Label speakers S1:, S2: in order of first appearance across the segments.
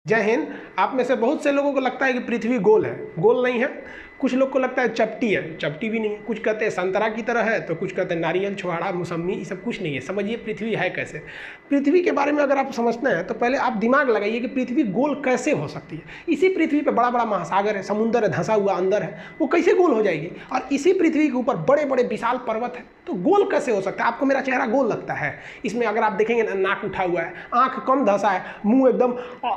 S1: जय हिंद। आप में से बहुत से लोगों को लगता है कि पृथ्वी गोल है। गोल नहीं है। कुछ लोग को लगता है चपटी है, चपटी भी नहीं है। कुछ कहते हैं संतरा की तरह है, तो कुछ कहते हैं नारियल, छुहाड़ा, मौसम्मी, ये सब कुछ नहीं है। समझिए पृथ्वी है कैसे। पृथ्वी के बारे में अगर आप समझते हैं तो पहले आप दिमाग लगाइए कि पृथ्वी गोल कैसे हो सकती है। इसी पृथ्वी पे बड़ा बड़ा महासागर है, समुंदर है, धंसा हुआ अंदर है, वो कैसे गोल हो जाएगी। और इसी पृथ्वी के ऊपर बड़े बड़े विशाल पर्वत है, तो गोल कैसे हो सकता है। आपको मेरा चेहरा गोल लगता है, इसमें अगर आप देखेंगे नाक उठा हुआ है, आँख कम धंसा है, मुँह एकदम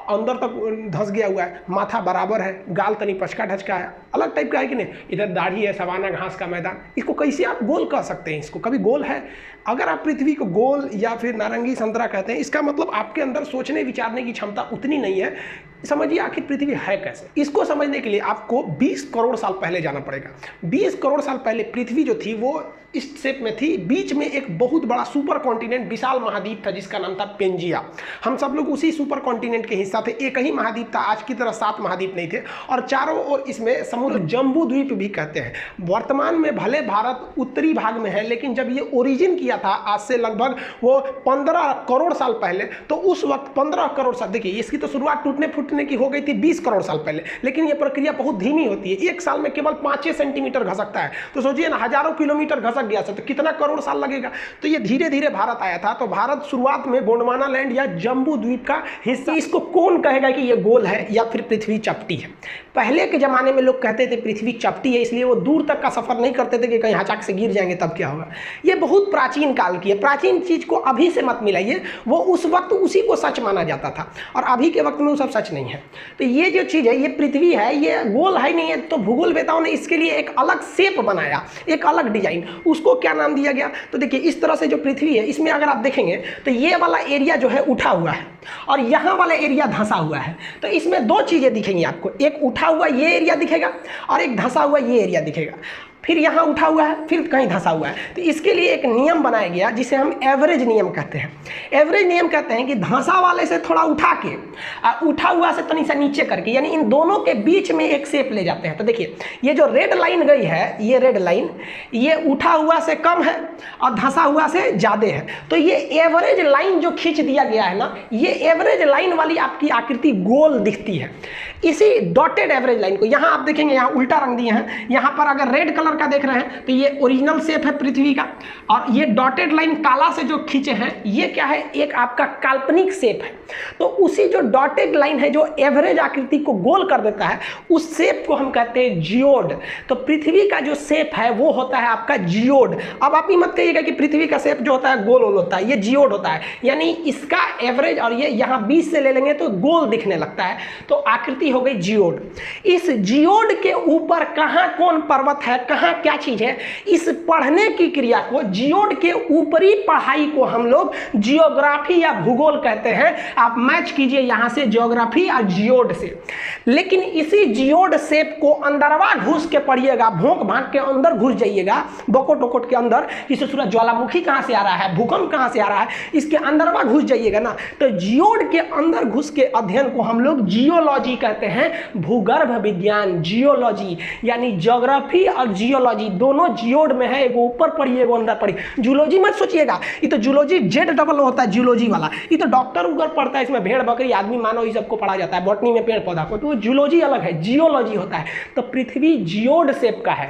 S1: अंदर तक धंस गया हुआ है, माथा बराबर है, गाल तनी पचका ढचका है, अलग टाइप का है कि नहीं। इधर दाढ़ी है, सवाना घास का मैदान, इसको कैसे आप गोल कह सकते हैं। इसको कभी गोल है। अगर आप पृथ्वी को गोल या फिर नारंगी संतरा कहते हैं, इसका मतलब आपके अंदर सोचने विचारने की क्षमता उतनी नहीं है। समझिए आखिर पृथ्वी है कैसे। इसको समझने के लिए आपको 20 करोड़ साल पहले जाना पड़ेगा। 20 करोड़ साल पहले पृथ्वी जो थी वो इस शेप में थी। बीच में एक बहुत बड़ा सुपर कॉन्टिनेंट, विशाल महाद्वीप था जिसका नाम था पेंजिया। हम सब लोग उसी सुपर कॉन्टिनेंट के हिस्सा थे। एक ही महाद्वीप था, आज की तरह 7 महाद्वीप नहीं थे। और चारों ओर इसमें समुद्र, जम्बू द्वीप भी कहते हैं। वर्तमान में भले भारत उत्तरी भाग में है, लेकिन जब ये ओरिजिन किया था आज से लगभग वो 15 करोड़ साल पहले, तो उस वक्त 15 करोड़ साल, देखिए इसकी तो शुरुआत टूटने फूटने की हो गई थी 20 करोड़ साल पहले, लेकिन ये प्रक्रिया बहुत धीमी होती है। एक साल में केवल 5 सेंटीमीटर घसकता है। तो सोचिए ना, हजारों किलोमीटर घसक गया तो कितना करोड़ साल लगेगा। तो ये धीरे धीरे भारत आया था। तो भारत शुरुआत में गोंडवाना लैंड या जम्बू द्वीप का हिस्सा। इसको कौन कहेगा कि ये गोल है या फिर पृथ्वी चपटी है। पहले के जमाने में लोग कहते थे पृथ्वी चपटी है, इसलिए वो दूर तक का सफर नहीं करते थे कि कहीं हचाक से गिर जाएंगे तब क्या होगा। ये बहुत प्राचीन काल की है। प्राचीन चीज को अभी से मत मिलाइए, वो उस वक्त उसी को सच माना जाता था और अभी के वक्त में वो सब सच नहीं है। तो ये जो चीज है, ये पृथ्वी है, ये गोल है नहीं है। तो भूगोलवेताओं ने इसके लिए एक अलग शेप बनाया, एक अलग डिजाइन। उसको क्या नाम दिया गया। तो देखिए इस तरह से जो पृथ्वी है, इसमें अगर आप देखेंगे तो ये वाला एरिया जो है उठा हुआ है और यहाँ वाला एरिया धंसा हुआ है। तो इसमें 2 चीजें दिखेंगी आपको, एक उठा हुआ ये एरिया दिखेगा और एक धंसा हुआ ये एरिया दिखेगा। फिर यहाँ उठा हुआ है, फिर कहीं धंसा हुआ है। तो इसके लिए एक नियम बनाया गया जिसे हम एवरेज नियम कहते हैं। एवरेज नियम कहते हैं कि धंसा वाले से थोड़ा उठा के उठा हुआ से तनी सा नीचे करके, यानी इन दोनों के बीच में एक शेप ले जाते हैं। तो देखिए ये जो रेड लाइन गई है, ये रेड लाइन, ये उठा हुआ से कम है और धंसा हुआ से ज़्यादा है। तो ये एवरेज लाइन जो खींच दिया गया है ना, ये एवरेज लाइन वाली आपकी आकृति गोल दिखती है। इसी डॉटेड एवरेज लाइन को यहाँ आप देखेंगे, यहाँ उल्टा रंग दिए हैं। यहाँ पर अगर रेड कलर का देख रहे हैं तो ये ओरिजिनल शेप है पृथ्वी का, और ये डॉटेड लाइन काला से जो खींचे हैं ये क्या है, एक आपका काल्पनिक शेप है। तो उसी जो डॉटेड लाइन है जो एवरेज आकृति को गोल कर देता है, उस शेप को हम कहते हैं जियोड। तो पृथ्वी का जो शेप है वो होता है आपका जियोड। अब आप ये मत कहिएगा कि पृथ्वी का शेप जो होता है गोल गोल होता है, ये जियोड होता है। यानी इसका एवरेज और ये यहाँ 20 से ले लेंगे तो गोल दिखने लगता है, तो आकृति हो गई जियोड। इस जियोड के ऊपर कहाँ कौन पर्वत है, कहाँ क्या चीज है, इस पढ़ने की क्रिया को, जियोड के ऊपरी पढ़ाई को हम लोग जियोग्राफी या भूगोल कहते हैं। आप मैच कीजिए यहां से ज्योग्राफी और जियोड से। लेकिन इसी जियोड शेप को अंदरवा घुस के पढ़िएगा, भोंक भांक के अंदर घुस जाइएगा, बकोट वकोट के अंदर, इसे सूरज ज्वालामुखी कहां से आ रहा है, भूकंप कहां से आ रहा है, इसके अंदरवा घुस जाइएगा ना, तो जियोड के अंदर घुस के अध्ययन को हम लोग जियोलॉजी कहते हैं। भूगर्भ विज्ञान, जियोलॉजी, यानी ज्योग्राफी और जियोलॉजी दोनों जियोड में है। एगो ऊपर पढ़ी, एगो अंदर पढ़ी। जूलॉजी मत सोचिएगा, ये तो जूलॉजी Z होता है, जूलॉजी वाला। ये तो डॉक्टर उधर पढ़ता है, इसमें भेड़ बकरी आदमी मानव ये सबको पढ़ा जाता है। बॉटनी में पेड़ पौधा को, तो जूलॉजी अलग है, जियोलॉजी होता है। तो पृथ्वी जियोड शेप का है।